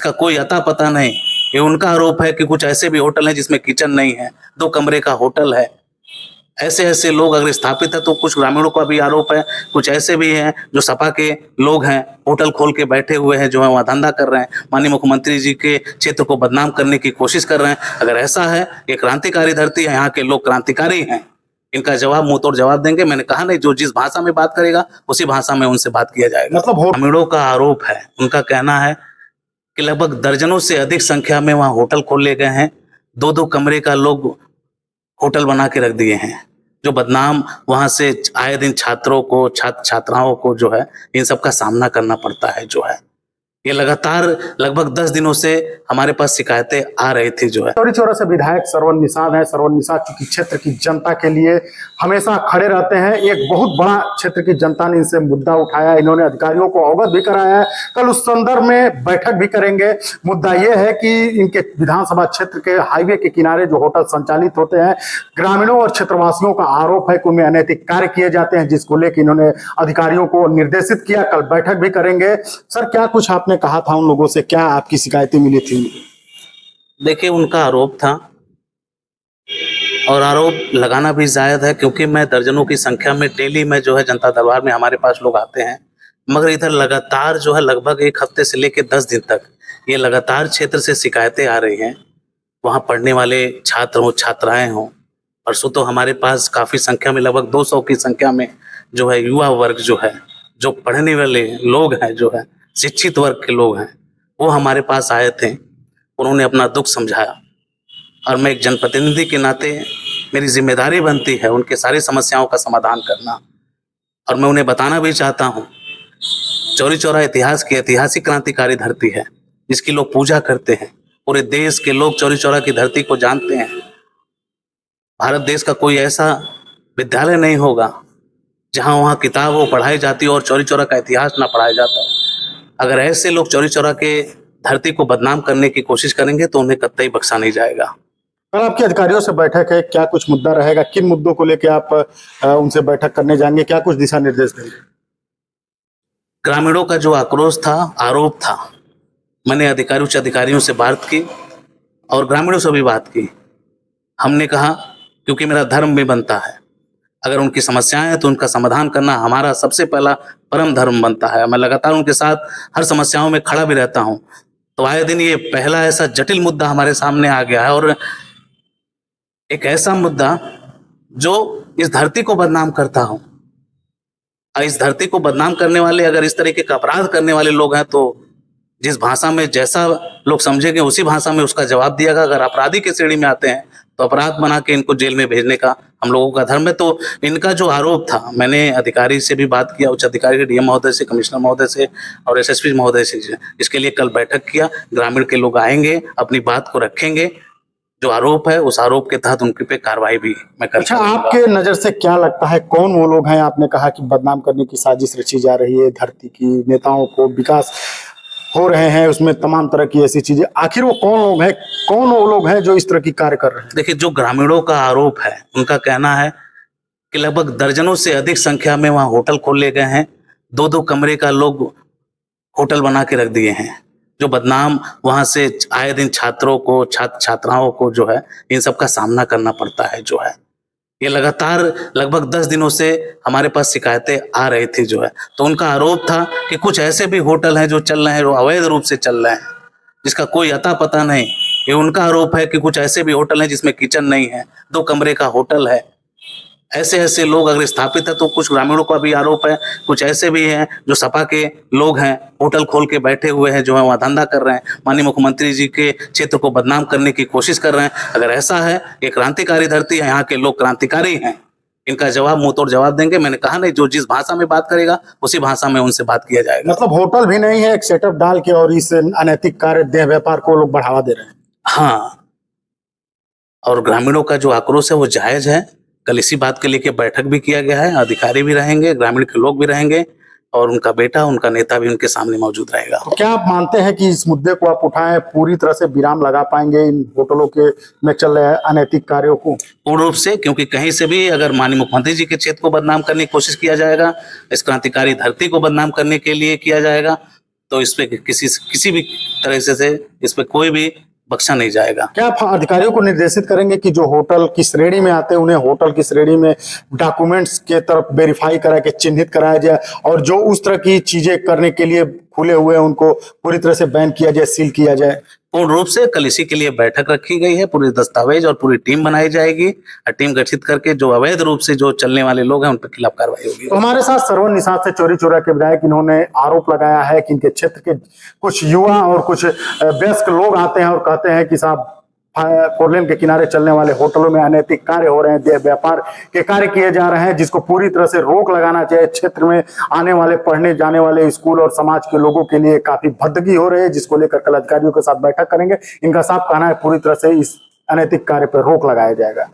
इसका कोई अता पता नहीं। ये उनका आरोप है कि कुछ ऐसे भी होटल हैं जिसमें किचन नहीं है, 2 कमरे का होटल है। ऐसे-ऐसे लोग अगर स्थापित है तो कुछ ग्रामीणों का भी आरोप है, कुछ ऐसे भी हैं जो सपा के लोग हैं, होटल खोल के बैठे हुए हैं, जो है वहाँ धंधा कर रहे हैं, माननीय मुख्यमंत्री जी के क्षेत्र को बदनाम करने की कोशिश कर रहे हैं। अगर ऐसा है, ये क्रांतिकारी धरती है, यहाँ के लोग क्रांतिकारी हैं, इनका जवाब मुँह-तोड़ जवाब देंगे। मैंने कहा नहीं, जो जिस भाषा में बात करेगा, उसी भाषा में उनसे बात किया जाएगा। मतलब ग्रामीणों का आरोप है, उनका कहना है कि लगभग दर्जनों से अधिक संख्या में वहाँ होटल खोल लिए गए हैं, 2-2 कमरे का लोग होटल बना के रख दिए हैं, जो बदनाम वहाँ से आए दिन छात्रों को, छात्र-छात्राओं को जो है, इन सब का सामना करना पड़ता है जो है। ये लगातार लगभग 10 दिनों से हमारे पास शिकायतें आ रही थी जो है। चौरी चौरा से विधायक श्रवण निषाद है। श्रवण निषाद चूंकि क्षेत्र की जनता के लिए हमेशा खड़े रहते हैं, एक बहुत बड़ा क्षेत्र की जनता ने इनसे मुद्दा उठाया, इन्होंने अधिकारियों को अवगत भी कराया है। कल उस संदर्भ में बैठक भी करेंगे। मुद्दा यह है कि इनके विधानसभा क्षेत्र के हाईवे के किनारे जो होटल संचालित होते हैं, ग्रामीणों और क्षेत्रवासियों का आरोप है कि उनमें अनैतिक कार्य किए जाते हैं, जिसको लेकर इन्होंने अधिकारियों को निर्देशित किया। कल बैठक भी करेंगे। सर, क्या कुछ आपने कहा था उन लोगों से, क्या आपकी शिकायतें मिली थी? देखिए, उनका आरोप था और आरोप लगाना भी जायज है, क्योंकि मैं दर्जनों की संख्या में डेली में जो है जनता दरबार में हमारे पास लोग आते हैं, मगर इधर लगातार जो है लगभग 1 हफ्ते से लेकर 10 दिन तक ये लगातार क्षेत्र से शिकायतें आ रही हैं। वहाँ पढ़ने वाले छात्र हों, छात्राएं हों, परसों तो हमारे पास काफ़ी संख्या में लगभग 200 की संख्या में जो है युवा वर्ग जो है, जो पढ़ने वाले लोग हैं, जो है शिक्षित वर्ग के लोग हैं, वो हमारे पास आए थे। उन्होंने अपना दुख समझाया और मैं एक जनप्रतिनिधि के नाते मेरी जिम्मेदारी बनती है उनके सारी समस्याओं का समाधान करना। और मैं उन्हें बताना भी चाहता हूँ, चौरी चौरा इतिहास की ऐतिहासिक क्रांतिकारी धरती है, जिसकी लोग पूजा करते हैं। पूरे देश के लोग चौरी चौरा की धरती को जानते हैं। भारत देश का कोई ऐसा विद्यालय नहीं होगा जहाँ वहाँ किताब वो पढ़ाई जाती हो और चौरी चौरा का इतिहास ना पढ़ाया जाता। अगर ऐसे लोग चौरी चौरा के धरती को बदनाम करने की कोशिश करेंगे तो उन्हें कतई बख्शा नहीं जाएगा। कल आपके अधिकारियों से बैठक है, क्या कुछ मुद्दा रहेगा? किन मुद्दों को लेकर आप उनसे बैठक करने जाएंगे? क्या कुछ दिशा निर्देश देंगे? ग्रामीणों का जो आक्रोश था, आरोप था, मैंने उच्च अधिकारियों से बात की और ग्रामीणों से भी बात की। हमने कहा, क्योंकि मेरा धर्म भी बनता है, अगर उनकी समस्याएं हैं तो उनका समाधान करना हमारा सबसे पहला परम धर्म बनता है। मैं लगातार उनके साथ हर समस्याओं में खड़ा भी रहता हूं। तो आए दिन ये पहला ऐसा जटिल मुद्दा हमारे सामने आ गया है, और एक ऐसा मुद्दा जो इस धरती को बदनाम करता हो। इस धरती को बदनाम करने वाले अगर इस तरीके का अपराध करने वाले लोग हैं तो जिस भाषा में जैसा लोग समझेंगे उसी भाषा में उसका जवाब दिएगा। अगर अपराधी की श्रेणी में आते हैं तो अपराध बना के इनको जेल में भेजने का हम लोगों का धर्म है। तो इनका जो आरोप था, मैंने अधिकारी से भी बात किया, उच्च अधिकारी डीएम महोदय से, कमिश्नर महोदय से और एसएसपी महोदय से। इसके लिए कल बैठक किया। ग्रामीण के लोग आएंगे, अपनी बात को रखेंगे, जो आरोप है उस आरोप के तहत उनके पे कार्रवाई भी मैं कर। अच्छा, आपके नजर से क्या लगता है, कौन वो लोग हैं? आपने कहा कि बदनाम करने की साजिश रची जा रही है, धरती की नेताओं को विकास हो रहे हैं, उसमें तमाम तरह की ऐसी चीजें। आखिर वो कौन लोग हैं, कौन वो लोग हैं जो इस तरह की कार्य कर रहे हैं? देखिए, जो ग्रामीणों का आरोप है, उनका कहना है कि लगभग दर्जनों से अधिक संख्या में वहाँ होटल खोल लिए गए हैं, 2-2 कमरे का लोग होटल बना के रख दिए हैं, जो बदनाम वहाँ से आए दिन छात्रों को, छात्राओं को जो है इन सब का सामना करना पड़ता है जो है। ये लगातार लगभग 10 दिनों से हमारे पास शिकायतें आ रही थी जो है। तो उनका आरोप था कि कुछ ऐसे भी होटल हैं जो चल रहे हैं, जो अवैध रूप से चल रहे हैं, जिसका कोई अता पता नहीं। ये उनका आरोप है कि कुछ ऐसे भी होटल हैं जिसमें किचन नहीं है, 2 कमरे का होटल है। ऐसे लोग अगर स्थापित है तो कुछ ग्रामीणों का भी आरोप है, कुछ ऐसे भी हैं जो सपा के लोग हैं, होटल खोल के बैठे हुए हैं, जो है वहाँ धंधा कर रहे हैं, माननीय मुख्यमंत्री जी के क्षेत्र को बदनाम करने की कोशिश कर रहे हैं। अगर ऐसा है, ये क्रांतिकारी धरती है, यहाँ के लोग क्रांतिकारी हैं, इनका जवाब मुँह तोड़ जवाब देंगे। मैंने कहा नहीं, जो जिस भाषा में बात करेगा उसी भाषा में उनसे बात किया जाएगा। मतलब होटल भी नहीं है, एक सेटअप डाल के और इस अनैतिक कार्य देह व्यापार को लोग बढ़ावा दे रहे हैं। हाँ, और ग्रामीणों का जो आक्रोश है वो जायज है। कल इसी बात के लेके बैठक भी किया गया है, अधिकारी भी रहेंगे, ग्रामीण के लोग भी रहेंगे और उनका बेटा, उनका नेता भी उनके सामने मौजूद रहेगा। तो क्या आप मानते हैं कि इस मुद्दे को आप उठाएं, पूरी तरह से विराम लगा पाएंगे इन होटलों के में चल रहे अनैतिक कार्यों को? पूर्ण रूप से, क्योंकि कहीं से भी अगर माननीय मुख्यमंत्री जी के क्षेत्र को बदनाम करने की कोशिश किया जाएगा, इस क्रांतिकारी धरती को बदनाम करने के लिए किया जाएगा, तो इस पे किसी भी तरह से इस पे कोई भी बख्शा नहीं जाएगा। क्या आप अधिकारियों को निर्देशित करेंगे कि जो होटल की श्रेणी में आते हैं उन्हें होटल की श्रेणी में डॉक्यूमेंट्स के तरफ वेरीफाई करा के चिन्हित कराया जाए, और जो उस तरह की चीजें करने के लिए खुले हुए हैं उनको पूरी तरह से बैन किया जाए, सील किया जाए? पूर्ण रूप से कल इसी के लिए बैठक रखी गई है, पूरी दस्तावेज और पूरी टीम बनाई जाएगी और टीम गठित करके जो अवैध रूप से जो चलने वाले लोग हैं उन पर खिलाफ कार्रवाई होगी। तो हमारे साथ सरवन निषाद से चौरी चौरा के विधायक, इन्होंने आरोप लगाया है कि इनके क्षेत्र के कुछ युवा और कुछ वयस्क लोग आते हैं और कहते हैं कि साहब फोरलेन के किनारे चलने वाले होटलों में अनैतिक कार्य हो रहे हैं, देह व्यापार के कार्य किए जा रहे हैं, जिसको पूरी तरह से रोक लगाना चाहिए। क्षेत्र में आने वाले पढ़ने जाने वाले स्कूल और समाज के लोगों के लिए काफी भद्दगी हो रही है, जिसको लेकर कल अधिकारियों के साथ बैठक करेंगे। इनका साफ कहना है पूरी तरह से इस अनैतिक कार्य पर रोक लगाया जाएगा।